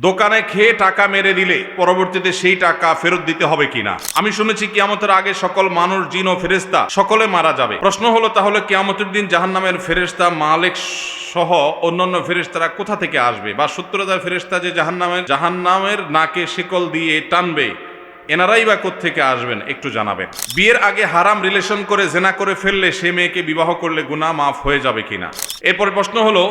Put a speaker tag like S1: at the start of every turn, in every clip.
S1: দোকানে খেয়ে টাকা মেরে দিলে পরবর্তীতে সেই টাকা ফেরত দিতে হবে কিনা। আমি শুনেছি কিয়ামতের আগে সকল মানুষ, জিন ও ফেরেশতা সকলে মারা যাবে। প্রশ্ন হলো, তাহলে কিয়ামতের দিন জাহান্নামের ফেরেশতা মালিক সহ অন্যান্য ফেরেশতারা কোথা থেকে আসবে, বা 70,000 ফেরেশতা যে জাহান্নামের নাকে শিকল দিয়ে টানবে, এনারাই বা কোত্থেকে আসবেন, একটু জানাবেন। বিয়ের আগে হারাম রিলেশন করে জেনা করে ফেললে সে মেয়েকে বিবাহ করলে গুনাহ মাফ হয়ে যাবে কিনা। এরপরে প্রশ্ন হলো,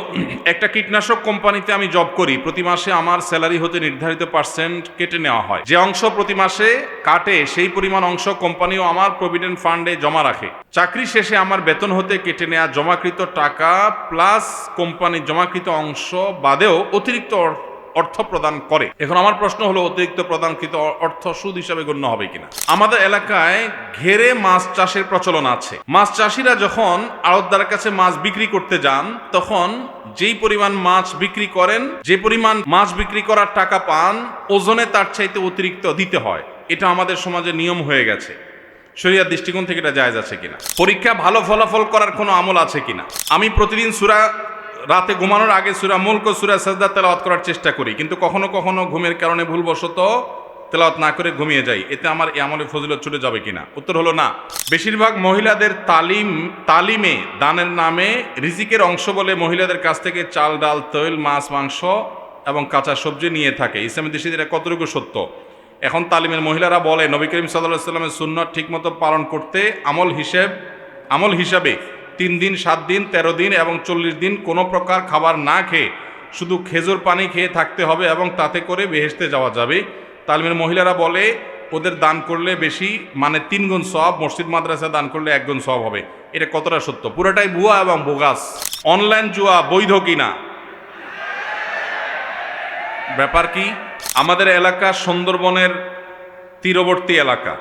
S1: একটা কীটনাশক কোম্পানিতে আমি জব করি, প্রতি মাসে আমার স্যালারি হতে নির্ধারিত পার্সেন্ট কেটে নেওয়া হয়। যে অংশ প্রতি মাসে কাটে সেই পরিমাণ অংশ কোম্পানিও আমার প্রভিডেন্ট ফান্ডে জমা রাখে। চাকরি শেষে আমার বেতন হতে কেটে নেওয়া জমাকৃত টাকা প্লাস কোম্পানির জমাকৃত অংশ বাদেও অতিরিক্ত অর্থ প্রদান করে। এখন আমার প্রশ্ন হলো, অতিরিক্ত প্রদানকৃত অর্থ সুদ হিসাবে গণ্য হবে কিনা। আমাদের এলাকায় ঘেরে মাছ চাষের প্রচলন আছে। মাছ চাষিরা যখন আড়তদারের কাছে মাছ বিক্রি করতে যান, তখন যেই পরিমাণ মাছ বিক্রি করেন, যে পরিমাণ মাছ বিক্রি করার টাকা পান, ওজনে তার চাইতে অতিরিক্ত দিতে হয়। এটা আমাদের সমাজে নিয়ম হয়ে গেছে। শরিয়ার দৃষ্টিকোণ থেকে এটা জায়েজ আছে কিনা। পরীক্ষা ভালো ফলাফল করার কোনো আমল আছে কিনা। আমি প্রতিদিন রাতে ঘুমানোর আগে সূরা মুলক ও সূরা সাজদা তেলাওয়াত করার চেষ্টা করি, কিন্তু কখনো কখনো ঘুমের কারণে ভুলবশত তেলাওয়াত না করে ঘুমিয়ে যাই। এতে আমার এই আমলে ফজিলত ছুটে যাবে কিনা। উত্তর হলো না। বেশিরভাগ মহিলাদের তালিমে দানের নামে রিজিকের অংশ বলে মহিলাদের কাছ থেকে চাল, ডাল, তৈল, মাছ, মাংস এবং কাঁচা সবজি নিয়ে থাকে। ইসলামী দৃষ্টিতে এটা কতটুকু সত্য? এখন তালিমের মহিলারা বলে নবী করিম সাল্লাল্লাহু আলাইহি সাল্লামের সুন্নাত ঠিকমতো পালন করতে আমল হিসাবে 3 দিন, 7 দিন, 13 দিন এবং 40 দিন কোনো প্রকার খাবার না খেয়ে শুধু খেজুর পানি খেয়ে থাকতে হবে এবং তাতে করে বেহেশতে যাওয়া যাবে। তালিমের মহিলারা বলে ওদের দান করলে বেশি, মানে 3 গুণ সওয়াব, মসজিদ মাদ্রাসা দান করলে 1 গুণ সওয়াব হবে। এটা কতটা সত্য? পুরোটাই ভুয়া এবং বোগাস। অনলাইন জুয়া বৈধ কিনা? ব্যাপার কি? আমাদের এলাকা সুন্দরবনের তীরবর্তী এলাকা।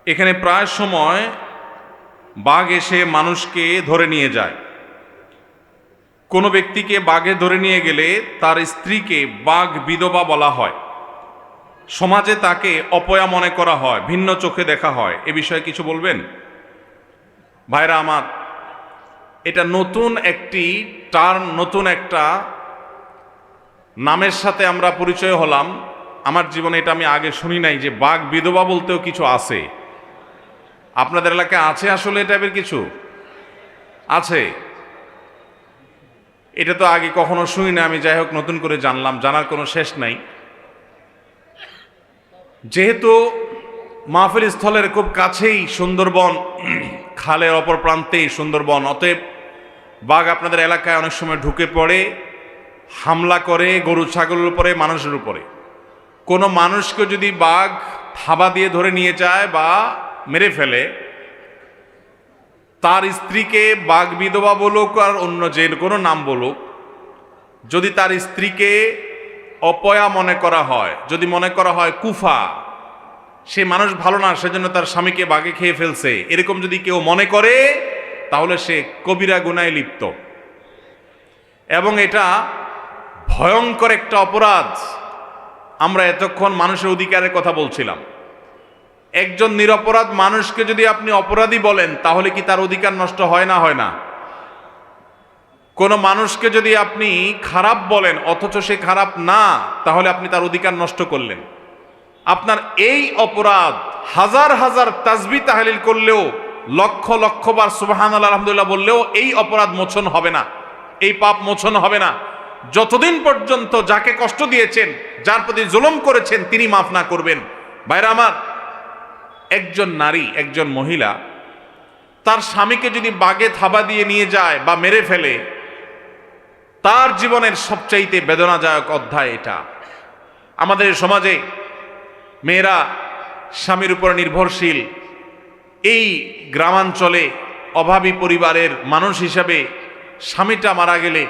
S1: এখানে প্রায় সময় বাঘ এসে মানুষকে ধরে নিয়ে যায়। কোনো ব্যক্তিকে বাঘে ধরে নিয়ে গেলে তার স্ত্রীকে বাঘ বিধবা বলা হয়। সমাজে তাকে অপয়া মনে করা হয়, ভিন্ন চোখে দেখা হয়। এ বিষয়ে কিছু বলবেন? ভাইরা আমার, এটা নতুন একটি টার্ম, নতুন একটা নামের সাথে আমরা পরিচয় হলাম। আমার জীবনে এটা আমি আগে শুনি নাই যে বাঘ বিধবা বলতেও কিছু আছে। আপনাদের এলাকায় আছে আসলে এই টাইপের কিছু? আছে? এটা তো আগে কখনো শুনি না আমি। যাই হোক, নতুন করে জানলাম, জানার কোনো শেষ নাই। যেহেতু মাহফিল স্থলের খুব কাছেই সুন্দরবন, খালের অপর প্রান্তেই সুন্দরবন, অতএব বাঘ আপনাদের এলাকায় অনেক সময় ঢুকে পড়ে, হামলা করে গরু ছাগলের উপরে, মানুষের উপরে। কোনো মানুষকে যদি বাঘ থাবা দিয়ে ধরে নিয়ে যায় বা মেরে ফেলে, তার স্ত্রীকে বাঘ বিধবা বলুক আর অন্য যে কোনো নাম বলুক, যদি তার স্ত্রীকে অপয়া মনে করা হয়, যদি মনে করা হয় কুফা, সে মানুষ ভালো না, সেজন্য তার স্বামীকে বাঘে খেয়ে ফেলছে, এরকম যদি কেউ মনে করে, তাহলে সে কবিরা গুনাহে লিপ্ত। এবং এটা ভয়ঙ্কর একটা অপরাধ। আমরা এতক্ষণ মানুষের অধিকারের কথা বলছিলাম। একজন নিরপরাধ মানুষকে যদি আপনি অপরাধী বলেন, তাহলে কি তার অধিকার নষ্ট হয় না? হয় না? কোন মানুষকে যদি আপনি খারাপ বলেন অথচ সে খারাপ না, তাহলে আপনি তার অধিকার নষ্ট করলেন। আপনার এই অপরাধ হাজার হাজার তাসবিহ তাহলিল করলেও, লক্ষ লক্ষ বার সুবহানাল্লাহ আলহামদুলিল্লাহ বললেও এই অপরাধ মোচন হবে না, এই পাপ মোচন হবে না, যতদিন পর্যন্ত যাকে কষ্ট দিয়েছেন, যার প্রতি জুলুম করেছেন, তিনি মাফ না করবেন। ভাইরা আমার, একজন নারী, একজন মহিলা তার স্বামীকে যদি বাঘে থাবা দিয়ে নিয়ে যায় বা মেরে ফেলে, তার জীবনের সবচাইতে বেদনাদায়ক অধ্যায় এটা। আমাদের সমাজে মেয়েরা স্বামীর উপর নির্ভরশীল। এই গ্রামাঞ্চলে অভাবী পরিবারের মানুষ হিসাবে স্বামীটা মারা গেলে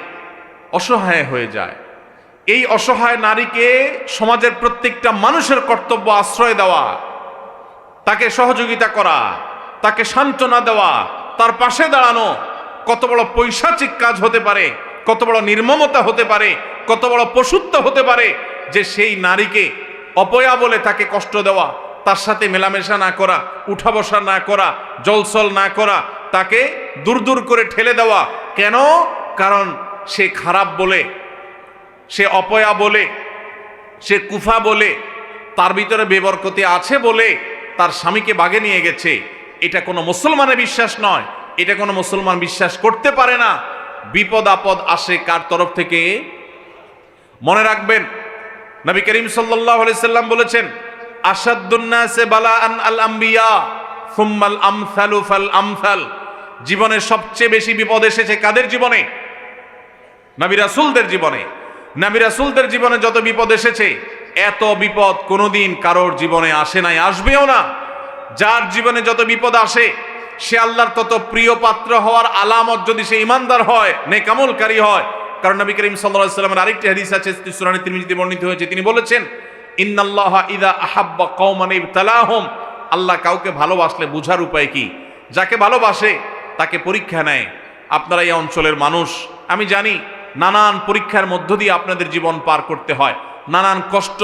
S1: অসহায় হয়ে যায়। এই অসহায় নারীকে সমাজের প্রত্যেকটা মানুষের কর্তব্য আশ্রয় দেওয়া, তাকে সহযোগিতা করা, তাকে সান্ত্বনা দেওয়া, তার পাশে দাঁড়ানো। কত বড় পৈশাচিক কাজ হতে পারে, কত বড় নির্মমতা হতে পারে, কত বড় পশুত্ব হতে পারে যে সেই নারীকে অপয়া বলে তাকে কষ্ট দেওয়া, তার সাথে মেলামেশা না করা, উঠা বসা না করা, জলসল না করা, তাকে দূর দূর করে ঠেলে দেওয়া। কেন? কারণ সে খারাপ বলে, সে অপয়া বলে, সে কুফা বলে, তার ভিতরে বেবরকতি আছে বলে তার স্বামীকে বাগে নিয়ে গেছে, এটা কোনো মুসলমানের বিশ্বাস নয়, এটা কোনো মুসলমান বিশ্বাস করতে পারে না। বিপদ আপদ আসে কার তরফ থেকে? মনে রাখবেন, নবী করিম সাল্লাল্লাহু আলাইহি সাল্লাম বলেছেন, আশাদ্দুন নাসে বালাআন আল আম্বিয়া সুম্মাল আমসালু ফাল আমসাল। জীবনে সবচেয়ে বেশি বিপদ এসেছে কাদের জীবনে? নবী রাসূলদের জীবনে। নবী রাসূলদের জীবনে যত বিপদ এসেছে, এত বিপদ কোনোদিন কারোর জীবনে আসে নাই, আসবেও না। যার জীবনে যত বিপদ আসে, সে আল্লাহর তত প্রিয় পাত্র হওয়ার আলামত যদি সে ইমানদার হয়, নেক আমলকারী হয়। কারণ নবী করিম সাল্লাল্লাহু আলাইহি সাল্লামের আরেকটি হাদিস আছে, সুনান তিরমিজিতে বর্ণিত হয়েছে, তিনি বলেছেন, ইন্নাল্লাহা ইযা আহাব্বা কওমান ইবতালাহুম। আল্লাহ কাউকে ভালোবাসলে বুঝার উপায় কি? যাকে ভালোবাসে তাকে পরীক্ষা নেয়। আপনারা এই অঞ্চলের মানুষ, আমি জানি নানান পরীক্ষার মধ্য দিয়ে আপনাদের জীবন পার করতে হয়, নানান কষ্ট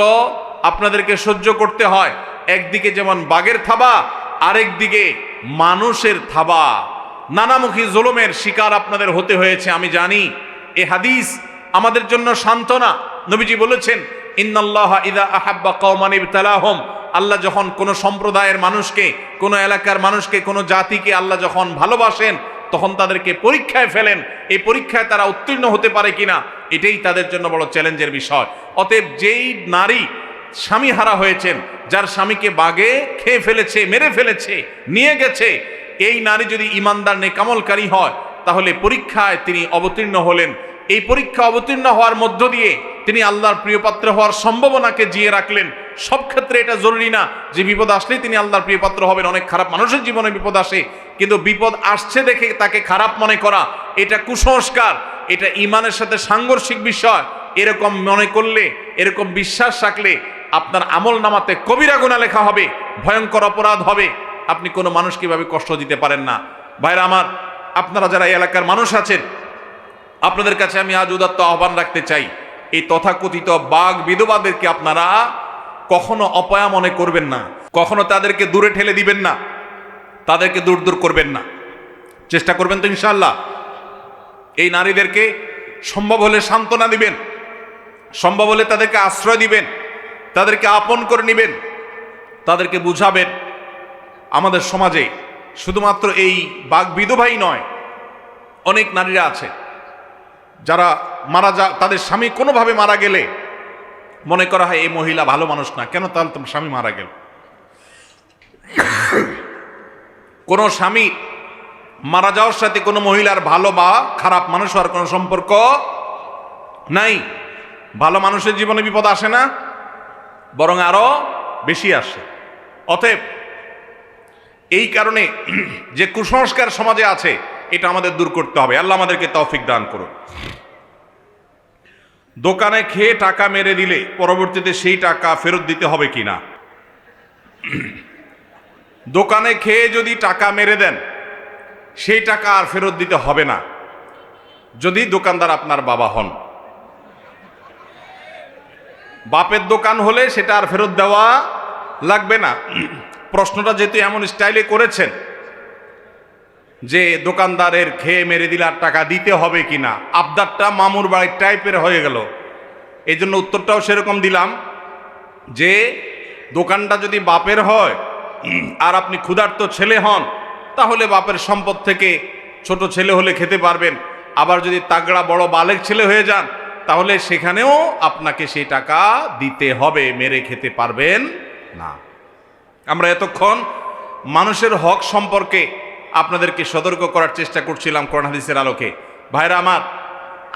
S1: আপনাদেরকে সহ্য করতে হয়। একদিকে যেমন বাঘের থাবা, আরেক দিকে মানুষের থাবা, নানামুখী জুলুমের শিকার আপনাদের হতে হয়েছে, আমি জানি। এ হাদিস আমাদের জন্য সান্ত্বনা। নবীজি বলেছেন, ইন্নাল্লাহা ইযা আহাব্বা কওমান ইবতালাহুম। আল্লাহ যখন কোন সম্প্রদায়ের মানুষকে, কোন এলাকার মানুষকে, কোন জাতিকে আল্লাহ যখন ভালোবাসেন, তখন তাদেরকে পরীক্ষায় ফেলেন। এই পরীক্ষায় তারা উত্তীর্ণ হতে পারে কিনা, এটাই তাদের জন্য বড় চ্যালেঞ্জের বিষয়। অতএব যেই নারী স্বামী হারা হয়েছেন, যার স্বামীকে বাঘে খেয়ে ফেলেছে, মেরে ফেলেছে, নিয়ে গেছে, এই নারী যদি ইমানদার নেক আমলকারী হয়, তাহলে পরীক্ষায় তিনি অবতীর্ণ হলেন। এই পরীক্ষা অবতীর্ণ হওয়ার মধ্য দিয়ে তিনি আল্লাহর প্রিয়পাত্র হওয়ার সম্ভাবনাকে জিয়ে রাখলেন। সব ক্ষেত্রে এটা জরুরি না যে বিপদ আসলেই তিনি আল্লাহর প্রিয়পাত্র হবেন। অনেক খারাপ মানুষের জীবনে বিপদ আসে, কিন্তু বিপদ আসছে দেখে তাকে খারাপ মনে করা, এটা কুসংস্কার, এটা ইমানের সাথে সাংঘর্ষিক বিষয়। এরকম মনে করলে, এরকম বিশ্বাস রাখলে আপনার আমল নামাতে কবিরা গুনাহ লেখা হবে, ভয়ঙ্কর অপরাধ হবে। আপনি কোনো মানুষকে এভাবে কষ্ট দিতে পারেন না। ভাইরা আমার, আপনারা যারা এই এলাকার মানুষ আছেন, আপনাদের কাছে আমি আজ উদাত্ত আহ্বান রাখতে চাই, এই তথাকথিত বাঘ বিধবাদেরকে আপনারা কখনো অপয়া মনে করবেন না, কখনো তাদেরকে দূরে ঠেলে দিবেন না, তাদেরকে দূর দূর করবেন না। চেষ্টা করবেন তো ইনশাআল্লাহ। এই নারীদেরকে সম্ভব হলে সান্ত্বনা দিবেন, সম্ভব হলে তাদেরকে আশ্রয় দিবেন, তাদেরকে আপন করে নেবেন, তাদেরকে বুঝাবেন। আমাদের সমাজে শুধুমাত্র এই বাঘ বিধবাই নয়, অনেক নারীরা আছে যারা তাদের স্বামী কোনোভাবে মারা গেলে মনে করা হয় এই মহিলা ভালো মানুষ না, কেন তাহলে তোমার স্বামী মারা গেল। কোন স্বামী মারা যাওয়ার সাথে কোনো মহিলার ভালো বা খারাপ মানুষ হওয়ার কোনো সম্পর্ক নাই। ভালো মানুষের জীবনে বিপদ আসে না, বরং আরো বেশি আসে। অতএব এই কারণে যে কুসংস্কার সমাজে আছে, এটা আমাদের দূর করতে হবে। আল্লাহ আমাদেরকে তৌফিক দান করুন। দোকানে খেয়ে টাকা মেরে দিলে পরবর্তীতে সেই টাকা ফেরত দিতে হবে কিনা? দোকানে খেয়ে যদি টাকা মেরে দেন, সেই টাকা আর ফেরত দিতে হবে না, যদি দোকানদার আপনার বাবা হন। বাপের দোকান হলে সেটা আর ফেরত দেওয়া লাগবে না। প্রশ্নটা যেহেতু এমন স্টাইলে করেছেন যে দোকানদারের খেয়ে মেরে দিলে আর টাকা দিতে হবে কিনা, আবদারটা মামুর বাড়ির টাইপের হয়ে গেল। এই জন্য উত্তরটাও সেরকম দিলাম যে দোকানটা যদি বাপের হয় আর আপনি ক্ষুধার্ত ছেলে হন, তাহলে বাপের সম্পদ থেকে ছোট ছেলে হলে খেতে পারবেন। আবার যদি তাগড়া বড় বালেক ছেলে হয়ে যান, তাহলে সেখানেও আপনাকে সেই টাকা দিতে হবে, মেরে খেতে পারবেন না। আমরা এতক্ষণ মানুষের হক সম্পর্কে আপনাদেরকে সতর্ক করার চেষ্টা করছিলাম কোরআন হাদিসের আলোকে। ভাইরা আমার,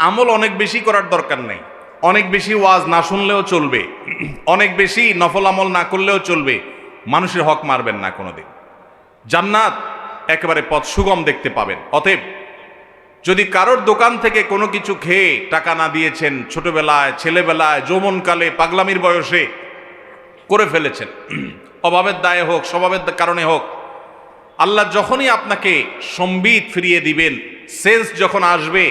S1: আমল অনেক বেশি করার দরকার নেই, অনেক বেশি ওয়াজ না শুনলেও চলবে, অনেক বেশি নফল আমল না করলেও চলবে। মানুষের হক মারবেন না কোনোদিন, জান্নাত একেবারে পথ সুগম দেখতে পাবেন। অতএব যদি কারোর দোকান থেকে কোনো কিছু খেয়ে টাকা না দিয়েছেন, ছোটবেলায়, ছেলেবেলায়, যৌবনকালে, পাগলামির বয়সে করে ফেলেছেন, অভাবের দায়ে হোক, স্বভাবের কারণে হোক, আল্লাহ যখনই আপনাকে সম্বিত ফিরিয়ে দিবেন, সেন্স যখন আসবে,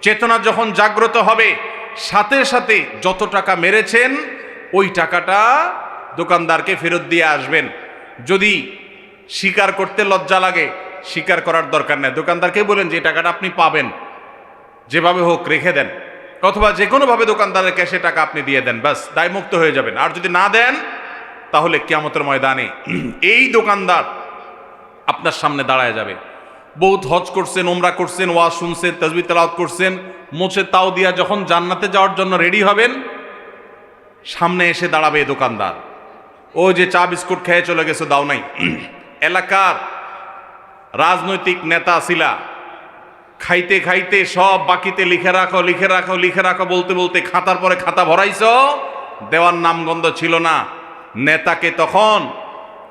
S1: চেতনা যখন জাগ্রত হবে, সাথে সাথে যত টাকা মেরেছেন ওই টাকাটা দোকানদারকে ফেরত দিয়ে আসবেন। যদি স্বীকার করতে লজ্জা লাগে, স্বীকার করার দরকার নেই, দোকানদারকে বলেন যে টাকাটা আপনি পাবেন, যেভাবে হোক রেখে দেন। অথবা যে কোনোভাবে দোকানদারের ক্যাশে টাকা আপনি দিয়ে দেন, ব্যাস দায়মুক্ত হয়ে যাবেন। আর যদি না দেন তাহলে কিয়ামতের ময়দানে এই দোকানদার আপনার সামনে দাঁড়ায় যাবে। বহুত হজ করছেন, ওমরা করছেন, ওয়াজ শুনছেন, তাসবিহ তেলাওয়াত করছেন, মোছে তাও দিয়া যখন জান্নাতে যাওয়ার জন্য রেডি হবেন, সামনে এসে দাঁড়াবে এই দোকানদার। ও যে চা বিস্কুট খেয়ে চলে গেছে দাও নাই, এলাকার রাজনৈতিক নেতা ছিলা, খাইতে খাইতে সব বাকিতে লিখে রাখো লিখে রাখো লিখে রাখো বলতে বলতে খাতার পরে খাতা ভরাইছ, দেওয়ার নামগন্ধ ছিল না। নেতাকে তখন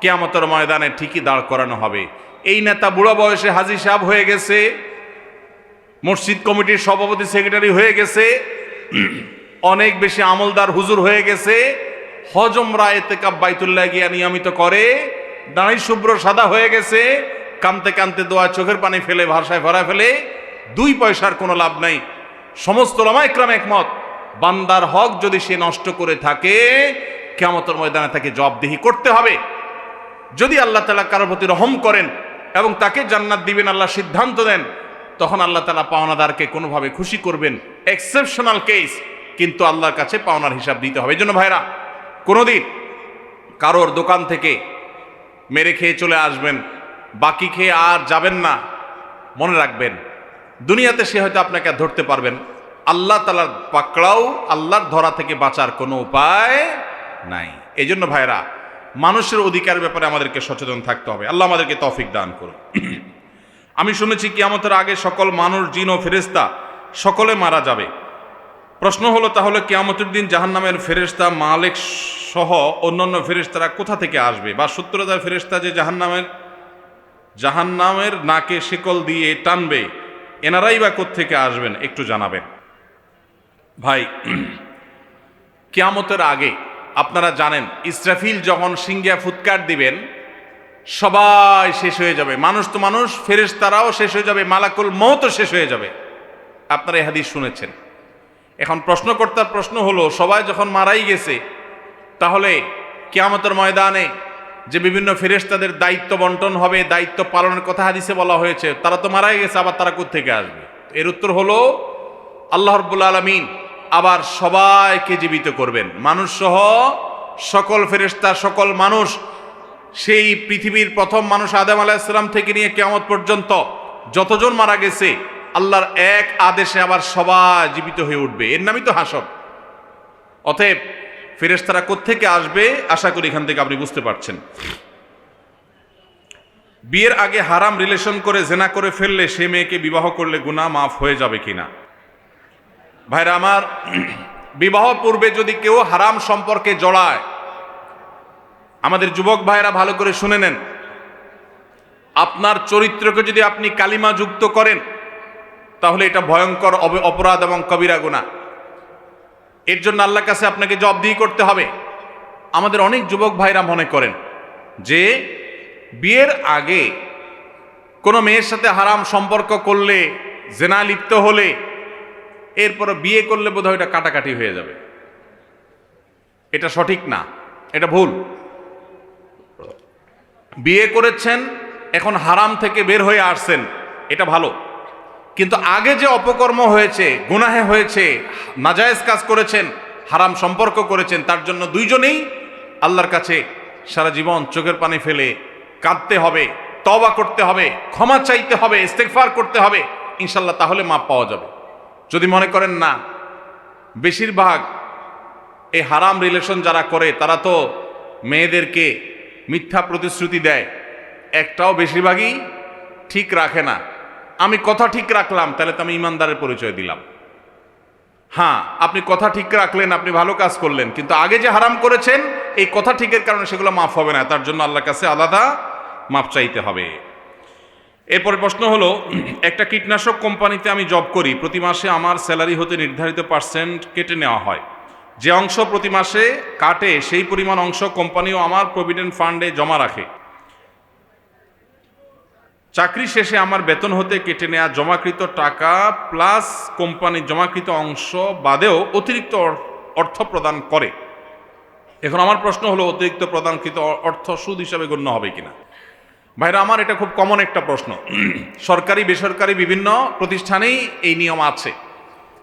S1: কিয়ামতের ময়দানে ঠিকই দাঁড় করানো হবে। এই নেতা বুড়ো বয়সে হাজী সাহেব হয়ে গেছে, মসজিদ কমিটির সভাপতি সেক্রেটারি হয়ে গেছে, অনেক বেশি আমলদার হুজুর হয়ে গেছে, হজ উমরা ইতিকাফ বাইতুল্লাহ গিয়া নিয়মিত করে, দাঁড়ি শুভ্র সাদা হয়ে গেছে, কানতে কানতে দোয়া চোখের পানি ফেলে ভাষায় ভরা ফেলে, 2 পয়সার কোনো লাভ নাই। সমস্ত উলামা ইকরাম একমত, বান্দার হক যদি সে নষ্ট করে থাকে কিয়ামতের ময়দানে তাকে জবাবদিহি করতে হবে। যদি আল্লাহ তাআলা কারোর প্রতি রহম করেন এবং তাকে জান্নাত দিবেন আল্লাহ সিদ্ধান্ত দেন, তখন আল্লাহ তাআলা পাওনাদারকে কোনোভাবে খুশি করবেন, এক্সেপশনাল কেস, কিন্তু আল্লাহর কাছে পাওনার হিসাব দিতে হবে। এই জন্য ভাইরা, কোনোদিন কারোর দোকান থেকে মেরে খেয়ে চলে আসবেন, বাকি খেয়ে আর যাবেন না। মনে রাখবেন, দুনিয়াতে সে হয়তো আপনাকে আর ধরতে পারবেন, আল্লাহ তাআলার পাকড়াও, আল্লাহর ধরা থেকে বাঁচার কোনো উপায় নাই। এই জন্য ভাইরা, মানুষের অধিকারের ব্যাপারে আমাদেরকে সচেতন থাকতে হবে। আল্লাহ আমাদেরকে তৌফিক দান করুন। আমি শুনেছি কিয়ামতের আগে সকল মানুষ, জিন ও ফেরেশতা সকলে মারা যাবে। প্রশ্ন হলো, তাহলে কিয়ামতের দিন জাহান্নামের ফেরেশতা মালিক সহ অন্যান্য ফেরেশতারা কোথা থেকে আসবে? বা 70,000 ফেরেশতা যে জাহান্নামের নাকে শিকল দিয়ে টানবে, এনারাই বা কোত্থেকে আসবেন একটু জানাবেন। ভাই, কিয়ামতের আগে আপনারা জানেন, ইসরাফিল যখন সিংহা ফুৎকার দিবেন, সবাই শেষ হয়ে যাবে। মানুষ তো মানুষ, ফেরেশতারাও শেষ হয়ে যাবে, মালাকুল মউতও শেষ হয়ে যাবে। আপনারা এই হাদিস শুনেছেন। এখন প্রশ্নকর্তার প্রশ্ন হলো, সবাই যখন মারাই গেছে, তাহলে কিয়ামতের ময়দানে যে বিভিন্ন ফেরেশতাদের দায়িত্ব বন্টন হবে, দায়িত্ব পালনের কথা হাদিসে বলা হয়েছে, তারা তো মারাই গেছে, আবার তারা কোত্থেকে আসবে? এর উত্তর হলো, আল্লাহ রাব্বুল আলামিন আবার সবাইকে জীবিত করবেন, মানুষ সহ সকল ফেরেশতা, সকল মানুষ। সেই পৃথিবীর প্রথম মানুষ আদম আলাইহিস সালাম থেকে নিয়ে কিয়ামত পর্যন্ত যতজন মারা গেছে, আল্লাহর এক আদেশে আবার সবাই জীবিত হয়ে উঠবে। এর নামই তো হাসর। অতএব ফেরেশতারা কোত্থেকে আসবে, আশা করি এখান থেকে আপনি বুঝতে পারছেন। বিয়ের আগে হারাম রিলেশন করে জেনা করে ফেললে সে মেয়েকে বিবাহ করলে গুনাহ মাফ হয়ে যাবে কিনা? ভাইরা আমার, বিবাহ পূর্বে যদি কেউ হারাম সম্পর্কে জড়ায়, আমাদের যুবক ভাইরা ভালো করে শুনে নেন, আপনার চরিত্রকে যদি আপনি কালিমা যুক্ত করেন, তাহলে এটা ভয়ঙ্কর অপরাধ এবং কবিরা গুনাহ। এর জন্য আল্লাহর কাছে আপনাকে জবাবদিহি করতে হবে। আমাদের অনেক যুবক ভাইরা মনে করেন যে বিয়ের আগে কোনো মেয়ের সাথে হারাম সম্পর্ক করলে, জেনা লিপ্ত হলে, এরপরে বিয়ে করলে বোধহয় এটা কাটাকাটি হয়ে যাবে। এটা সঠিক না, এটা ভুল। বিয়ে করেছেন, এখন হারাম থেকে বের হয়ে আসছেন, এটা ভালো। কিন্তু আগে যে অপকর্ম হয়েছে, গুনাহে হয়েছে, নাজায়েজ কাজ করেছেন, হারাম সম্পর্ক করেছেন, তার জন্য দুইজনেই আল্লাহর কাছে সারা জীবন চোখের পানি ফেলে কাঁদতে হবে, তওবা করতে হবে, ক্ষমা চাইতে হবে, ইস্তেগফার করতে হবে, ইনশাল্লাহ তাহলে মাপ পাওয়া যাবে। যদি মনে করেন না, বেশিরভাগ এই হারাম রিলেশন যারা করে তারা তো মেয়েদেরকে মিথ্যা প্রতিশ্রুতি দেয়, একটাও বেশিরভাগই ঠিক রাখে না। আমি কথা ঠিক রাখলাম, তাহলে তো আমি ইমানদারের পরিচয় দিলাম। হ্যাঁ, আপনি কথা ঠিক রাখলেন, আপনি ভালো কাজ করলেন, কিন্তু আগে যে হারাম করেছেন, এই কথা ঠিকের কারণে সেগুলো মাফ হবে না, তার জন্য আল্লাহর কাছে আলাদা মাপ চাইতে হবে। এরপরে প্রশ্ন হলো, একটা কীটনাশক কোম্পানিতে আমি জব করি, প্রতি মাসে আমার স্যালারি হতে নির্ধারিত পার্সেন্ট কেটে নেওয়া হয়। যে অংশ প্রতি মাসে কাটে সেই পরিমাণ অংশ কোম্পানিও আমার প্রভিডেন্ট ফান্ডে জমা রাখে। চাকরি শেষে আমার বেতন হতে কেটে নেওয়া জমাকৃত টাকা প্লাস কোম্পানির জমাকৃত অংশ বাদেও অতিরিক্ত অর্থ প্রদান করে। এখন আমার প্রশ্ন হলো, অতিরিক্ত প্রদানকৃত অর্থ সুদ হিসাবে গণ্য হবে কিনা? ভাইরা আমার, এটা খুব কমন একটা প্রশ্ন। সরকারি বেসরকারি বিভিন্ন প্রতিষ্ঠানেই এই নিয়ম আছে।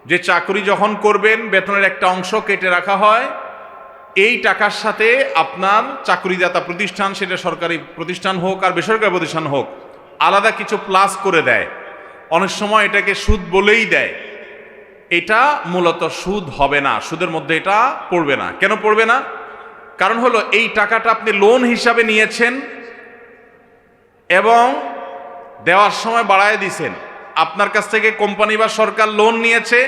S1: যে চাকরি যখন করবেন বেতনের একটা অংশ কেটে রাখা হয়, এই টাকার সাথে আপনার চাকরিদাতা প্রতিষ্ঠান, সেটা সরকারি প্রতিষ্ঠান হোক আর বেসরকারি প্রতিষ্ঠান হোক, আলাদা কিছু প্লাস করে দেয়। অনেক সময় এটাকে সুদ বলেই দেয়। এটা মূলত সুদ হবে না, সুদের মধ্যে এটা পড়বে না। কেন পড়বে না? কারণ হলো এই টাকাটা আপনি লোন হিসাবে নিয়েছেন এবং দেওয়ার সময় বাড়ায় দিছেন। আপনার কাছ থেকে কোম্পানি বা সরকার লোন নিয়েছে,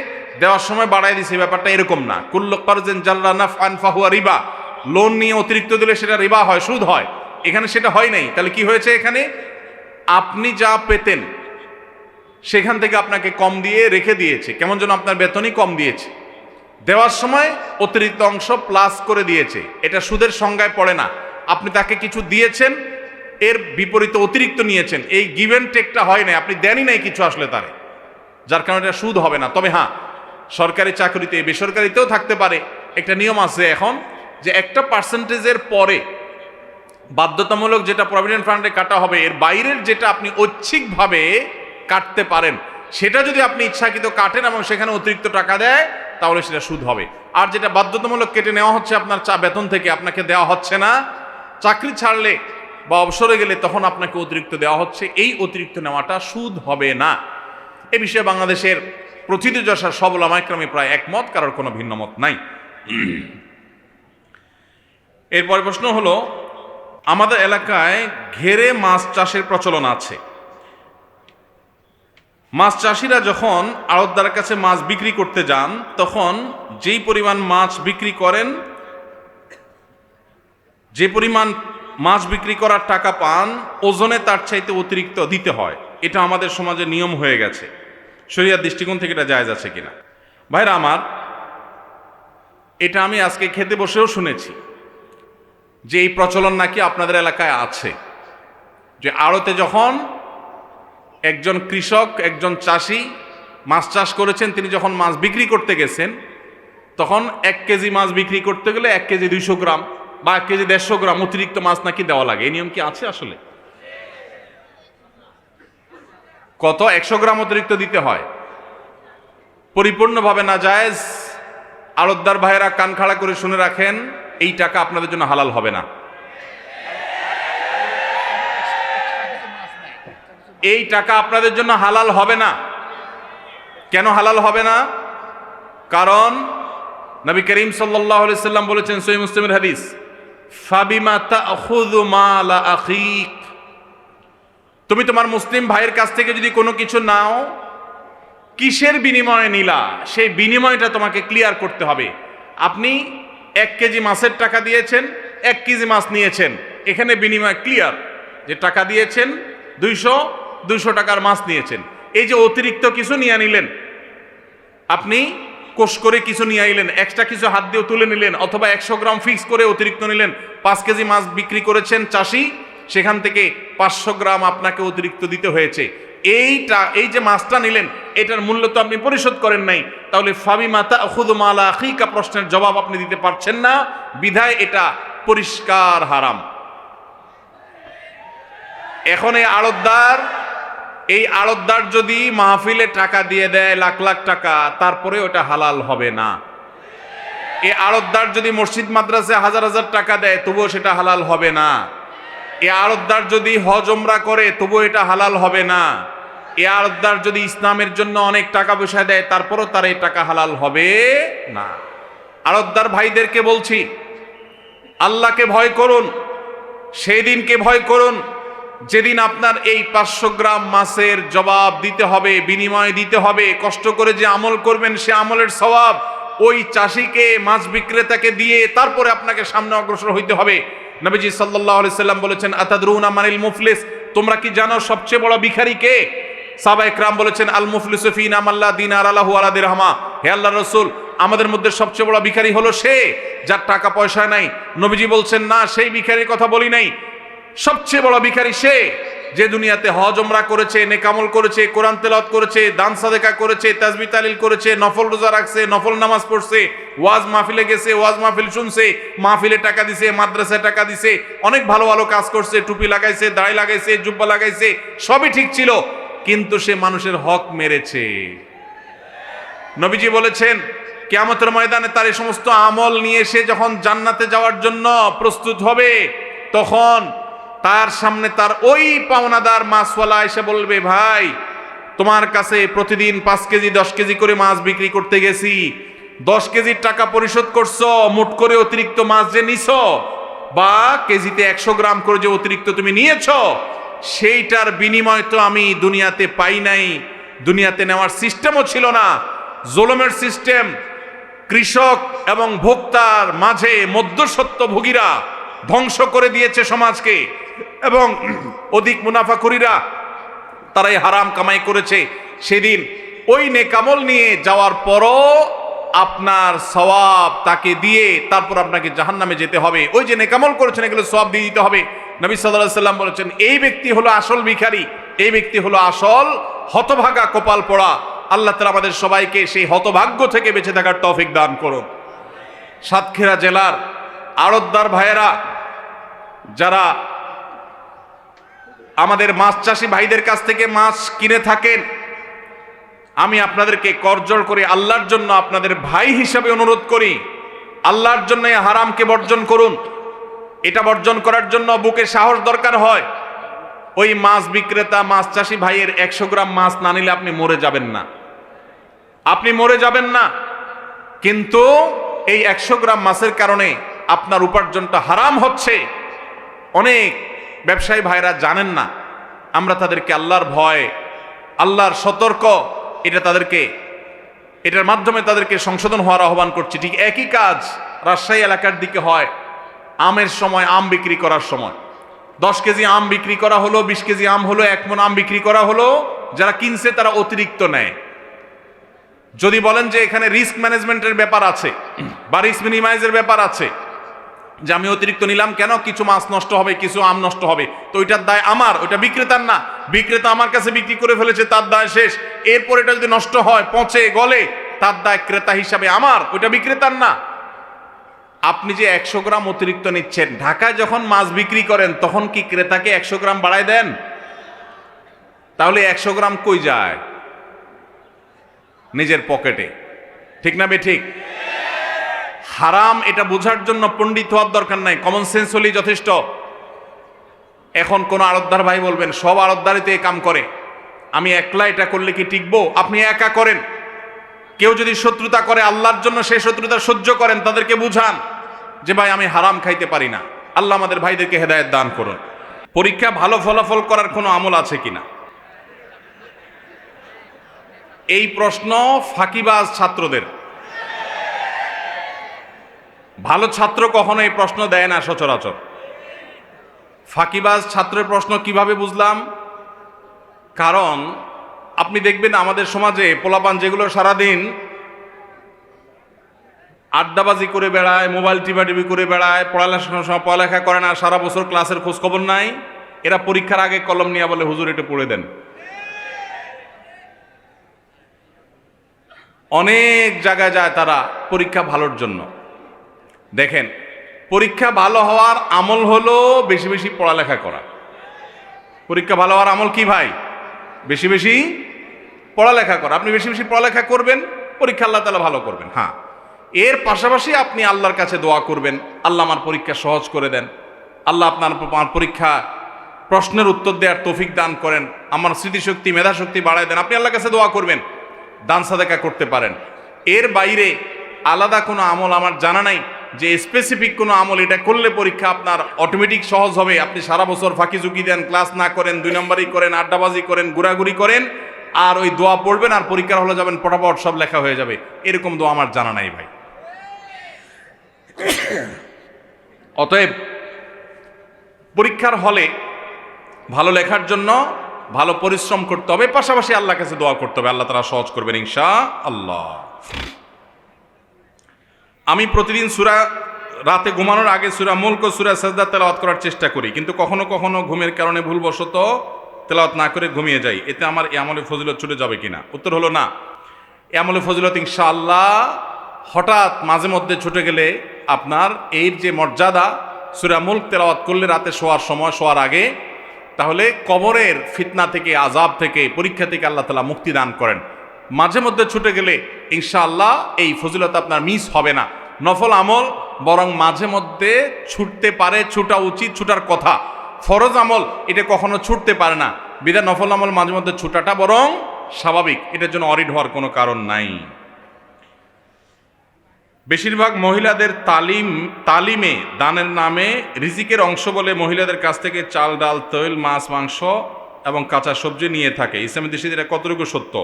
S1: দেওয়ার সময় বাড়ায় দিছে। ব্যাপারটা এরকম না। কুল্লু কারজিন জাররা নাফআন ফাহুয়া রিবা। লোন নিয়ে অতিরিক্ত দিলে সেটা রিবা হয়, সুদ হয়। এখানে সেটা হয় নাই। তাহলে কি হয়েছে? এখানে আপনি যা পেতেন সেখান থেকে আপনাকে কম দিয়ে রেখে দিয়েছে, কেমন যেন আপনার বেতনই কম দিয়েছে। দেওয়ার সময় অতিরিক্ত অংশ প্লাস করে দিয়েছে। এটা সুদের সংজ্ঞায় পড়ে না। আপনি তাকে কিছু দিয়েছেন, এর বিপরীতে অতিরিক্ত নিয়েছেন, এই গিভ অ্যান্ড টেকটা হয় না, আপনি দেনই নাই কিছু আসলে তারে, যার কারণে এটা সুদ হবে না। তবে হ্যাঁ, সরকারি চাকরিতে, বেসরকারিতেও থাকতে পারে। একটা নিয়ম আছে এখন, যে একটা পার্সেন্টেজের পরে বাধ্যতামূলক যেটা প্রভিডেন্ট ফান্ডে কাটা হবে, এর বাইরের যেটা আপনি ঐচ্ছিকভাবে কাটতে পারেন, সেটা যদি আপনি ইচ্ছাকৃত কাটেন এবং সেখানে অতিরিক্ত টাকা দেয়, তাহলে সেটা সুদ হবে। আর যেটা বাধ্যতামূলক কেটে নেওয়া হচ্ছে আপনার বেতন থেকে, আপনাকে দেওয়া হচ্ছে না, চাকরি ছাড়লে বা অবসরে গেলে তখন আপনাকে অতিরিক্ত দেওয়া হচ্ছে, এই অতিরিক্ত নেওয়াটা সুদ হবে না। এ বিষয়ে বাংলাদেশের প্রথিতযশা সব উলামায়ে কেরাম প্রায় একমত, কারোর কোনো ভিন্ন মত নাই। এরপর প্রশ্ন হলো, আমাদের এলাকায় ঘেরে মাছ চাষের প্রচলন আছে। মাছ চাষিরা যখন আড়তদারের কাছে মাছ বিক্রি করতে যান, তখন যেই পরিমাণ মাছ বিক্রি করেন, যে পরিমাণ মাছ বিক্রি করার টাকা পান, ওজনে তার চাইতে অতিরিক্ত দিতে হয়। এটা আমাদের সমাজে নিয়ম হয়ে গেছে। শরিয়ার দৃষ্টিকোণ থেকে এটা জায়েজ আছে কিনা? ভাইরা আমার, এটা আমি আজকে খেতে বসেও শুনেছি যে এই প্রচলন নাকি আপনাদের এলাকায় আছে, যে আড়তে যখন একজন কৃষক, একজন চাষি মাছ চাষ করেছেন, তিনি যখন মাছ বিক্রি করতে গেছেন, তখন 1 কেজি মাছ বিক্রি করতে গেলে 1 কেজি 200 গ্রাম বা 1 কেজি 150 গ্রাম অতিরিক্ত মাছ নাকি দেওয়া লাগে। এই নিয়ম কি আছে আসলে? কত? 100 গ্রাম অতিরিক্ত দিতে হয়। পরিপূর্ণভাবে না জায়েজ। আড়তদার ভাইয়েরা কান খাড়া করে শুনে রাখেন, এই টাকা আপনাদের জন্য হালাল হবে না। এই টাকা আপনাদের জন্য হালাল হবে না। কেন হালাল হবে না? কারণ নবী করিম সাল্লাল্লাহু আলাইহি সাল্লাম বলেছেন, সহিহ মুসলিমের হাদিস, ফাবিমা তাখুযু মাল আখিক। তুমি তোমার মুসলিম ভাইয়ের কাছ থেকে যদি কোনো কিছু নাও, কিসের বিনিময়ে নিলা, সেই বিনিময়টা তোমাকে ক্লিয়ার করতে হবে। আপনি 1 কেজি মাছের টাকা দিয়েছেন, 1 কেজি মাছ নিয়েছেন, এখানে বিনিময় ক্লিয়ার, যে টাকা দিয়েছেন 200 টাকার মাছ নিয়েছেন। এই যে অতিরিক্ত কিছু নিয়ে নিলেন, আপনি কোষ করে কিছু নিয়ে আইলেন, এক্সট্রা কিছু হাত দিয়ে তুলে নিলেন, অথবা 100 গ্রাম ফিক্স করে অতিরিক্ত নিলেন। 5 কেজি মাছ বিক্রি করেছেন চাষি, সেখান থেকে 500 গ্রাম আপনাকে অতিরিক্ত দিতে হয়েছে। এই যে মাছটা নিলেন, এটার মূল্য তো আপনি পরিশোধ করেন নাই। তাহলে ফাবিমা তাখুযু মাল আখিকা প্রশ্নের জবাব আপনি দিতে পারছেন না, বিধায় এটা পরিষ্কার হারাম। এখন এই আড়তদার যদি মাহফিলে টাকা দিয়ে দেয় লাখ লাখ টাকা, তারপরে ওটা হালাল হবে না। এই আড়তদার যদি মসজিদ মাদ্রাসায় হাজার হাজার টাকা দেয়, তবুও সেটা হালাল হবে না। এই আড়তদার যদি হজ ওমরা করে, তবুও এটা হালাল হবে না। এই আড়তদার যদি ইসলামের জন্য অনেক টাকা পয়সা দেয়, তারপরও তার এই টাকা হালাল হবে না। আড়তদার ভাইদেরকে বলছি, আল্লাহকে ভয় করুন, সেই দিনকে ভয় করুন যেদিন আপনার এই 500 গ্রাম মাছের জবাব দিতে হবে, বিনিময় দিতে হবে। কষ্ট করে যে আমল করবেন, সে আমলের সওয়াব ওই চাষিকে, মাছ বিক্রেতাকে দিয়ে তারপরে আপনাকে সামনে অগ্রসর হইতে হবে। নবীজি সাল্লাল্লাহু আলাইহি সাল্লাম বলেছেন, আতাদরুনা মানিল মুফলিস, তোমরা কি জানো সবচেয়ে বড় ভিখারি কে? সাহাবা ইকরাম বলেছেন, আল মুফলিসু ফিনা মাল্লা দিনার আলাহু ওয়ালা দিরহামা। হে আল্লাহর রাসূল, আমাদের মধ্যে সবচেয়ে বড় ভিখারি হলো সে যার টাকা পয়সা নাই। নবীজি বলছেন, না, সেই ভিখারির কথা বলি নাই। সবচেয়ে বড় ভিখারি সে যে দুনিয়াতে হজ ওমরা করেছে, নেক আমল করেছে, কোরআন তেলাওয়াত করেছে, দান সাদেকা করেছে, তাসবিহ তাহলিল করেছে, নফল রোজা রাখছে, নফল নামাজ পড়ছে, ওয়াজ মাহফিলে গেছে, ওয়াজ মাহফিল শুনছে, মাহফিলে টাকা দিছে, মাদ্রাসায় টাকা দিছে, অনেক ভালো ভালো কাজ করছে, টুপি লাগাইছে, দাড়ি লাগাইছে, জুব্বা লাগাইছে, সবই ঠিক ছিল, কিন্তু সে মানুষের হক মেরেছে। নবীজি বলেছেন কিয়ামতের ময়দানে তার এই সমস্ত আমল নিয়ে সে যখন জান্নাতে যাওয়ার জন্য প্রস্তুত হবে, তখন তার সামনে তার ওই পাওনাদার মাছওয়ালা এসে বলবে, ভাই তোমার কাছে প্রতিদিন 5 কেজি 10 কেজি করে মাছ বিক্রি করতে গেছি, 10 কেজির টাকা পরিশোধ করছো, মোট করে অতিরিক্ত মাছ যে নিছো বা কেজিতে 100 গ্রাম করে যে অতিরিক্ত তুমি নিয়েছো, সেইটার বিনিময় তো আমি দুনিয়াতে পাই নাই, দুনিয়াতে নেওয়ার সিস্টেমও ছিল না, জুলুমের সিস্টেম, কৃষক এবং ভোক্তার মাঝে মধ্যস্বত্বভোগীরা ধ্বংস করে দিয়েছে সমাজকে, এবং অধিক মুনাফাখোরীরা তারাই হারাম কামাই করেছে। সেদিন ওই নেকামল নিয়ে যাওয়ার পরও আপনার সওয়াব তাকে দিয়ে তারপর আপনাকে জাহান্নামে যেতে হবে। ওই যে নেকামল করেছেন এগুলো সওয়াব দিয়ে দিতে হবে। নবী সাল্লাল্লাহু আলাইহি সাল্লাম বলেছেন, এই ব্যক্তি হলো আসল ভিখারি, এই ব্যক্তি হলো আসল হতভাগা, কপাল পোড়া। আল্লাহ তাআলা আমাদের সবাইকে সেই হতভাগ্য থেকে বেঁচে থাকার তৌফিক দান করুন। সাতক্ষীরা জেলার আড়তদার ভাইয়েরা যারা আমাদের মাছ চাষী ভাইদের কাছ থেকে মাছ কিনে থাকেন, আমি আপনাদেরকে করজোড় করে আল্লাহর জন্য আপনাদের ভাই হিসাবে অনুরোধ করি, আল্লাহর জন্য এই হারামকে বর্জন করুন। এটা বর্জন করার জন্য বুকে সাহস দরকার হয়। ওই মাছ বিক্রেতা মাছ চাষী ভাইয়ের 100 গ্রাম মাছ না নিলে আপনি মরে যাবেন না, আপনি মরে যাবেন না, কিন্তু এই 100 গ্রাম মাছের কারণে আপনার উপার্জনটা হারাম হচ্ছে। অনেক ব্যবসায়ী ভাইরা জানেন না। আমরা তাদেরকে আল্লাহর ভয়, আল্লাহর সতর্ক, এটার মাধ্যমে তাদেরকে সংশোধন হওয়ার আহ্বান করছি। ঠিক একই কাজ রাজশাহী এলাকার দিকে হয়। আমের সময়, আম বিক্রি করার সময় 10 কেজি আম বিক্রি করা হলো, 20 কেজি আম হলো, 1 মণ আম বিক্রি করা হলো, যারা কিনছে তারা অতিরিক্ত নেয়। যদি বলেন যে এখানে রিস্ক ম্যানেজমেন্টের ব্যাপার আছে বা রিস্ক মিনিমাইজের ব্যাপার আছে, যে আমি অতিরিক্ত নিলাম কেন, কিছু মাছ নষ্ট হবে, কিছু আম নষ্ট হবে, তো ওইটার দায় আমার, ওইটা বিক্রেতার না। বিক্রেতা আমার কাছে বিক্রি করে ফেলেছে, তার দায় শেষ। এরপর এটা যদি নষ্ট হয়, পচে গলে, তার দায় ক্রেতা হিসাবে আমার, ওইটা বিক্রেতার না। আপনি যে 100 গ্রাম অতিরিক্ত নিচ্ছেন, ঢাকায় যখন মাছ বিক্রি করেন তখন কি ক্রেতাকে 100 গ্রাম বাড়ায় দেন? তাহলে 100 গ্রাম কই যায়? নিজের পকেটে। ঠিক না বেঠিক? হারাম এটা বোঝার জন্য পণ্ডিত হওয়ার দরকার নাই, কমন সেন্স হলেই যথেষ্ট। এখন কোন আড়তদার ভাই বলবেন, সব আড়তদারিতে এই কাম করে, আমি একলা এটা করলে কি টিকবো? আপনি একা করেন। কেউ যদি শত্রুতা করে আল্লাহর জন্য, সেই শত্রুতা সহ্য করেন, তাদেরকে বুঝান যে ভাই আমি হারাম খাইতে পারি না। আল্লাহ আমাদের ভাইদেরকে হেদায়েত দান করুন। পরীক্ষা ভালো ফলাফল করার কোনো আমল আছে কিনা, এই প্রশ্ন ফাঁকিবাজ ছাত্রদের। ভালো ছাত্র কখনো এই প্রশ্ন দেয় না সচরাচর। ফাঁকিবাজ ছাত্রের প্রশ্ন কিভাবে বুঝলাম? কারণ আপনি দেখবেন আমাদের সমাজে পোলাপান যেগুলো সারাদিন আড্ডাবাজি করে বেড়ায়, মোবাইল টিপাটিপি করে বেড়ায়, পড়ালেখা করে না, সারা বছর ক্লাসের খোঁজ খবর নাই, এরা পরীক্ষার আগে কলম নিয়ে বলে হুজুর এটা পড়ে দেন। অনেক জায়গায় যায় তারা পরীক্ষা ভালোর জন্য। দেখেন, পরীক্ষা ভালো হওয়ার আমল হলো বেশি বেশি পড়ালেখা করা। পরীক্ষা ভালো হওয়ার আমল কি ভাই? বেশি বেশি পড়ালেখা করা। আপনি বেশি বেশি পড়ালেখা করবেন, পরীক্ষা আল্লাহ তাআলা ভালো করবেন। হ্যাঁ, এর পাশাপাশি আপনি আল্লাহর কাছে দোয়া করবেন, আল্লাহ আমার পরীক্ষা সহজ করে দেন, আল্লাহ আপনার পরীক্ষা প্রশ্নের উত্তর দেওয়ার তৌফিক দান করেন, আমার স্মৃতিশক্তি মেধাশক্তি বাড়ায় দেন। আপনি আল্লাহর কাছে দোয়া করবেন, দান সাদাকা করতে পারেন। এর বাইরে আলাদা কোনো আমল আমার জানা নাই যে স্পেসিফিক কোনো আমল এটা করলে পরীক্ষা আপনার অটোমেটিক সহজ হবে। আপনি সারা বছর ফাঁকি ঝুঁকি দেন, ক্লাস না করেন, 2 নম্বরই করেন, আড্ডাবাজি করেন, ঘোরাঘুরি করেন, আর ওই দোয়া পড়বেন আর পরীক্ষার হলে যাবেন, পটাপট সব লেখা হয়ে যাবে, এরকম দোয়া আমার জানা নাই ভাই। অতএব পরীক্ষার হলে ভালো লেখার জন্য ভালো পরিশ্রম করতে হবে, পাশাপাশি আল্লাহর কাছে দোয়া করতে হবে, আল্লাহ তাআলা সহজ করবেন ইনশাআল্লাহ। আমি প্রতিদিন সূরা, রাতে ঘুমানোর আগে সূরা মুলক ও সূরা সাজদা তেলাওয়াত করার চেষ্টা করি, কিন্তু কখনো কখনো ঘুমের কারণে ভুলবশত তেলাওয়াত না করে ঘুমিয়ে যাই, এতে আমার এই আমলে ফজিলত ছুটে যাবে কিনা? উত্তর হলো না। এই আমলে ফজিলত ইনশাআল্লাহ হঠাৎ মাঝে মধ্যে ছুটে গেলে আপনার এর যে মর্যাদা, সূরা মুলক তেলাওয়াত করলে রাতে শোয়ার সময়, শোয়ার আগে, তাহলে কবরের ফিতনা থেকে, আযাব থেকে, পরীক্ষা থেকে আল্লাহ তাআলা মুক্তি দান করেন। মাঝে মধ্যে ছুটে গেলে ইনশাআল্লাহ এই ফজিলত আপনার মিস হবে না। নফল আমল বরং মাঝে মধ্যে ছুটতে পারে, ছুটা উচিত, ছুটার কথা। ফরজ আমল এটা কখনো ছুটতে পারে না, বিধায় নফল আমল মাঝে মধ্যে ছুটাটা বরং স্বাভাবিক, এটার জন্য অরিড হওয়ার কোনো কারণ নাই। বেশিরভাগ মহিলাদের তালিমে দানের নামে রিজিকের অংশ বলে মহিলাদের কাছ থেকে চাল, ডাল, তৈল, মাছ, মাংস এবং কাঁচা সবজি নিয়ে থাকে। ইসলামী দৃষ্টিতে এটা কতটুকু সত্য?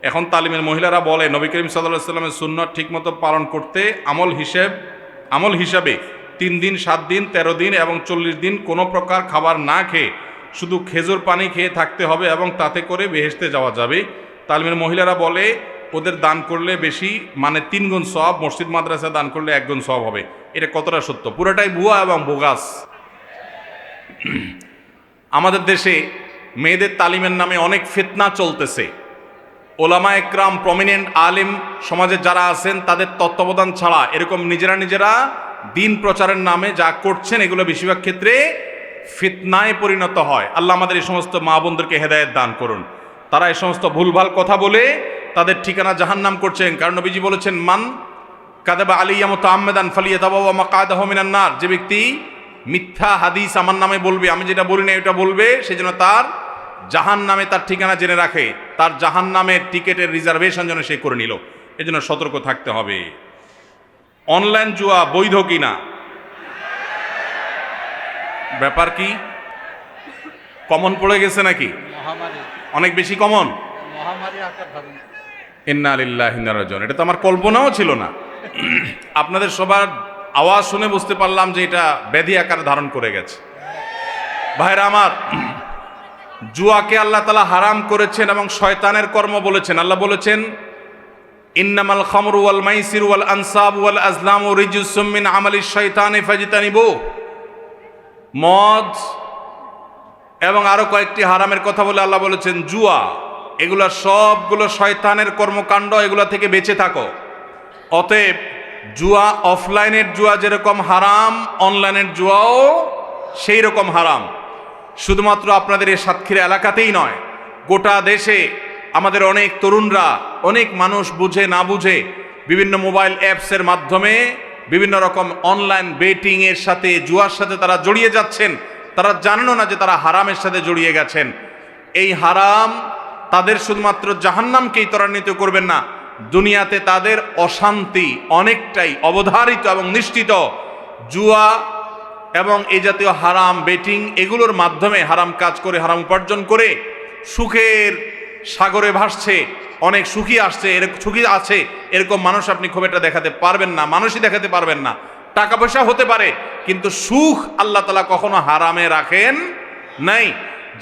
S1: এখন তালিমের মহিলারা বলে নবী করিম সাল্লাল্লাহু আলাইহি ওয়াসাল্লামের সুন্নাত ঠিকমতো পালন করতে আমল হিসাবে 3 দিন, 7 দিন, 13 দিন এবং 40 দিন কোনো প্রকার খাবার না খেয়ে শুধু খেজুর পানি খেয়ে থাকতে হবে এবং তাতে করে বেহেশতে যাওয়া যাবে। তালিমের মহিলারা বলে ওদের দান করলে বেশি, মানে 3 গুণ সওয়াব, মসজিদ মাদ্রাসা দান করলে 1 গুণ সওয়াব হবে। এটা কতটা সত্য? পুরোটাই ভুয়া এবং বোগাস। আমাদের দেশে মেয়েদের তালিমের নামে অনেক ফিতনা চলতেছে। ওলামা একরাম, প্রমিনেন্ট আলিম সমাজে যারা আছেন তাদের তত্ত্বাবধান ছাড়া এরকম নিজেরা দিন প্রচারের নামে যা করছেন এগুলো বেশিরভাগ ক্ষেত্রে ফিতনায় পরিণত হয়। আল্লাহ আমাদের এই সমস্ত মা বোনদেরকে হেদায়েত দান করুন। তারা এই সমস্ত ভুলভাল কথা বলে তাদের ঠিকানা জাহান্নাম করছেন। কারণ নবীজি বলেছেন, মান কাযাবা আলাইয়া মুতাআম্মিদান ফালিয়াতাবাওয়া মাকআদাহু মিনান নার। যে ব্যক্তি মিথ্যা হাদিস আমার নামে বলবে, আমি যেটা বলি না এটা বলবে, সেজন্য তার জাহান্নামে তার ঠিকানা জেনে রাখে, তার জাহান্নামের টিকেটের রিজার্ভেশন যেন সে করে নিল। এজন্য সতর্ক থাকতে হবে। অনলাইন জুয়া বৈধ কিনা? ব্যাপার কি? কমন পড়ে গেছে নাকি? অনেক বেশি কমন। ইন্না লিল্লাহি ওয়া ইন্না ইলাইহি রাজিউন। এটা তো আমার কল্পনাও ছিল না। আপনাদের সবার আওয়াজ শুনে বুঝতে পারলাম যে এটা ব্যাধি আকার ধারণ করে গেছে। ভাইরা আমার, জুয়াকে আল্লাহ তাআলা হারাম করেছেন এবং শয়তানের কর্ম বলেছেন। আল্লাহ বলেছেন, ইন্নামাল খামরু ওয়াল মাইসিরু ওয়াল আনসাবু ওয়াল আজলামু রিজসুম মিন আমালিশ শাইতানি ফাজতানিবু। মদ এবং আরো কয়েকটি হারামের কথা বলে আল্লাহ বলেছেন জুয়া, এগুলা সবগুলো শয়তানের কর্মকাণ্ড, এগুলা থেকে বেঁচে থাকো। অতএব জুয়া, অফলাইনের জুয়া যেরকম হারাম, অনলাইনের জুয়াও সেই রকম হারাম। শুধুমাত্র আপনাদের এই সাতক্ষীরা এলাকাতেই নয়, গোটা দেশে আমাদের অনেক তরুণরা, অনেক মানুষ বুঝে না বুঝে বিভিন্ন মোবাইল অ্যাপসের মাধ্যমে বিভিন্ন রকম অনলাইন বেটিং এর সাথে, জুয়ার সাথে তারা জড়িয়ে যাচ্ছেন। তারা জানেনও না যে তারা হারামের সাথে জড়িয়ে গেছেন। এই হারাম তাদের শুধুমাত্র জাহান্নামকেই ত্বরান্বিত করবেন না, দুনিয়াতে তাদের অশান্তি অনেকটাই অবধারিত এবং নিশ্চিত। জুয়া এবং এই জাতীয় হারাম বেটিং এগুলোর মাধ্যমে হারাম কাজ করে, হারাম উপার্জন করে সুখের সাগরে ভাসছে, অনেক সুখী আছে, এরকম মানুষ আপনি খুব একটা দেখাতে পারবেন না, মানুষই দেখাতে পারবেন না। টাকা পয়সা হতে পারে, কিন্তু সুখ আল্লাহ তাআলা কখনো হারামে রাখেন নাই।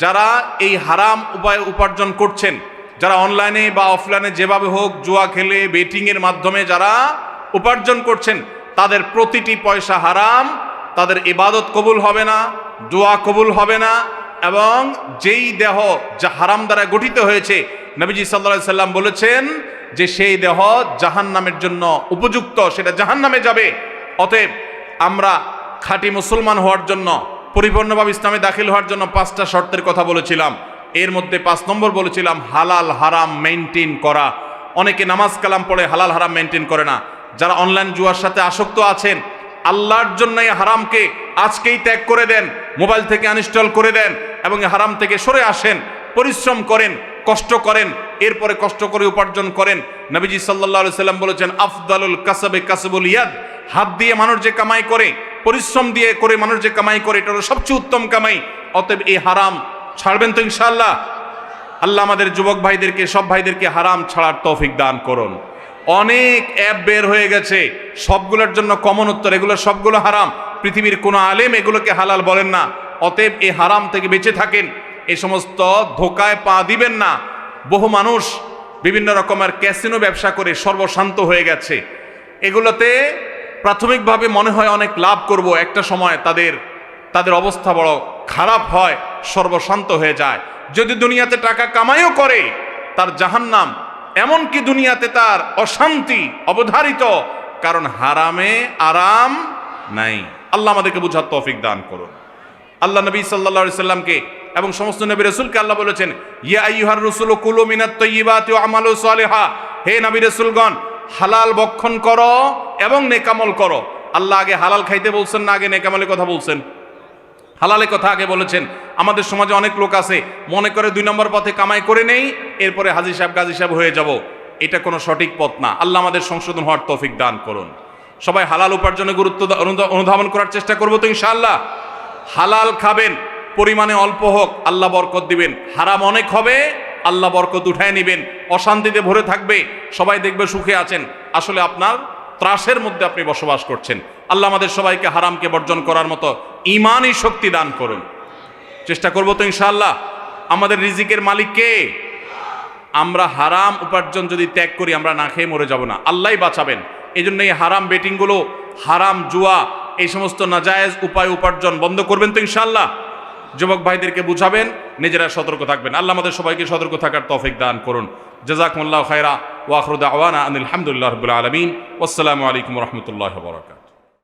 S1: যারা এই হারাম উপায়ে উপার্জন করছেন, যারা অনলাইনে বা অফলাইনে যেভাবে হোক জুয়া খেলে, বেটিং এর মাধ্যমে যারা উপার্জন করছেন, তাদের প্রতিটি পয়সা হারাম। তাদের ইবাদত কবুল হবে না, দোয়া কবুল হবে না, এবং যেই দেহ যা হারাম দ্বারা গঠিত হয়েছে, নবীজি সাল্লাল্লাহু আলাইহি সাল্লাম বলেছেন যে সেই দেহ জাহান্নামের জন্য উপযুক্ত, সেটা জাহান্নামে যাবে। অতএব আমরা খাঁটি মুসলমান হওয়ার জন্য, পরিপূর্ণভাবে ইসলামে দাখিল হওয়ার জন্য 5টা শর্তের কথা বলেছিলাম। এর মধ্যে 5 নম্বর বলেছিলাম হালাল হারাম মেইনটেইন করা। অনেকে নামাজ কালাম পড়ে হালাল হারাম মেইনটেইন করে না। যারা অনলাইন জুয়ার সাথে আসক্ত আছেন, আল্লাহর জন্য এই হারামকে আজকেই ত্যাগ করে দেন, মোবাইল থেকে আনইনস্টল করে দেন এবং হারাম থেকে সরে আসেন। পরিশ্রম করেন, কষ্ট করেন, এরপরে কষ্ট করে উপার্জন করেন। নবীজি সাল্লাল্লাহু আলাইহি সাল্লাম বলেছেন, আফদালুল কাসবে কাসবুল ইয়াদ। হাত দিয়ে মানুষ যে কামাই করে, পরিশ্রম দিয়ে করে মানুষ যে কামাই করে, এটা হলো সবচেয়ে উত্তম কামাই। অতএব এই হারাম ছাড়বেন তো ইনশাআল্লাহ? আল্লাহ আমাদের যুবক ভাইদেরকে, সব ভাইদেরকে হারাম ছাড়ার তৌফিক দান করুন। অনেক অ্যাপ বের হয়ে গেছে, সবগুলোর জন্য কমন উত্তর, এগুলো সবগুলো হারাম। পৃথিবীর কোনো আলেম এগুলোকে হালাল বলেন না। অতএব এই হারাম থেকে বেঁচে থাকেন, এই সমস্ত ধোকায় পা দিবেন না। বহু মানুষ বিভিন্ন রকমের ক্যাসিনো ব্যবসা করে সর্বশান্ত হয়ে গেছে। এগুলোতে প্রাথমিকভাবে মনে হয় অনেক লাভ করব, একটা সময় তাদের অবস্থা বড় খারাপ হয়, সর্বশান্ত হয়ে যায়। যদি দুনিয়াতে টাকা কামাইও করে, তার জাহান্নাম, এমনকি দুনিয়াতে তার অশান্তি অবধারিত, কারণ হারামে আরাম নাই। আল্লাহ আমাদেরকে বুঝার তৌফিক দান করুন। আল্লাহ নবী সাল্লাল্লাহু আলাইহি সাল্লামকে এবং সমস্ত নবী রাসূলকে আল্লাহ বলেছেন, ইয়া আইয়ুহার রাসূলু কুলু মিনাত তাইয়্যিবাতি ওয়া আমালু সালিহা, হে নবী রাসূলগণ হালাল ভক্ষণ করো এবং নেকামল করো। আল্লাহ আগে হালাল খাইতে বলছেন না আগে নেকামলের কথা বলছেন? হালালের কথা আগে বলেছেন। আমাদের সমাজে অনেক লোক আছে মনে করে 2 নম্বর পথে কামাই করে নেই, এরপরে হাজী সাহেব গাজী সাহেব হয়ে যাব। এটা কোনো সঠিক পথ না। আল্লাহ আমাদের সংশোধন হওয়ার তৌফিক দান করুন। সবাই হালাল উপার্জনে গুরুত্ব অনুধাবন করার চেষ্টা করবো তো ইনশাআল্লাহ। হালাল খাবেন, পরিমাণে অল্প হোক, আল্লাহ বরকত দিবেন। হারাম অনেক হবে, আল্লাহ বরকত উঠায় নিবেন। অশান্তিতে ভরে থাকবে, সবাই দেখবে সুখে আছেন, আসলে আপনার ত্রাসের মধ্যে আপনি বসবাস করছেন। আল্লাহ আমাদের সবাইকে হারামকে বর্জন করার মতো ঈমানি শক্তি দান করুন। চেষ্টা করবো তো ইনশাআল্লাহ। আমাদের রিজিকের মালিক কে? আমরা হারাম উপার্জন যদি ত্যাগ করি আমরা না খেয়ে মরে যাব না, আল্লাহই বাঁচাবেন। এই জন্য এই হারাম বেটিংগুলো, হারাম জুয়া, এই সমস্ত নাজায়েজ উপায় উপার্জন বন্ধ করবেন তো ইনশাআল্লাহ। যুবক ভাইদেরকে বুঝাবেন, নিজেরা সতর্ক থাকবেন। আল্লাহ আমাদের সবাইকে সতর্ক থাকার তৌফিক দান করুন। জাযাকুমুল্লাহু খায়রা ওয়া আখিরু দাওয়ানা আনিল হামদুলিল্লাহি রাব্বিল আলামিন। ওয়াসসালামু আলাইকুম ওয়া রাহমাতুল্লাহি ওয়া বারাকাতুহু।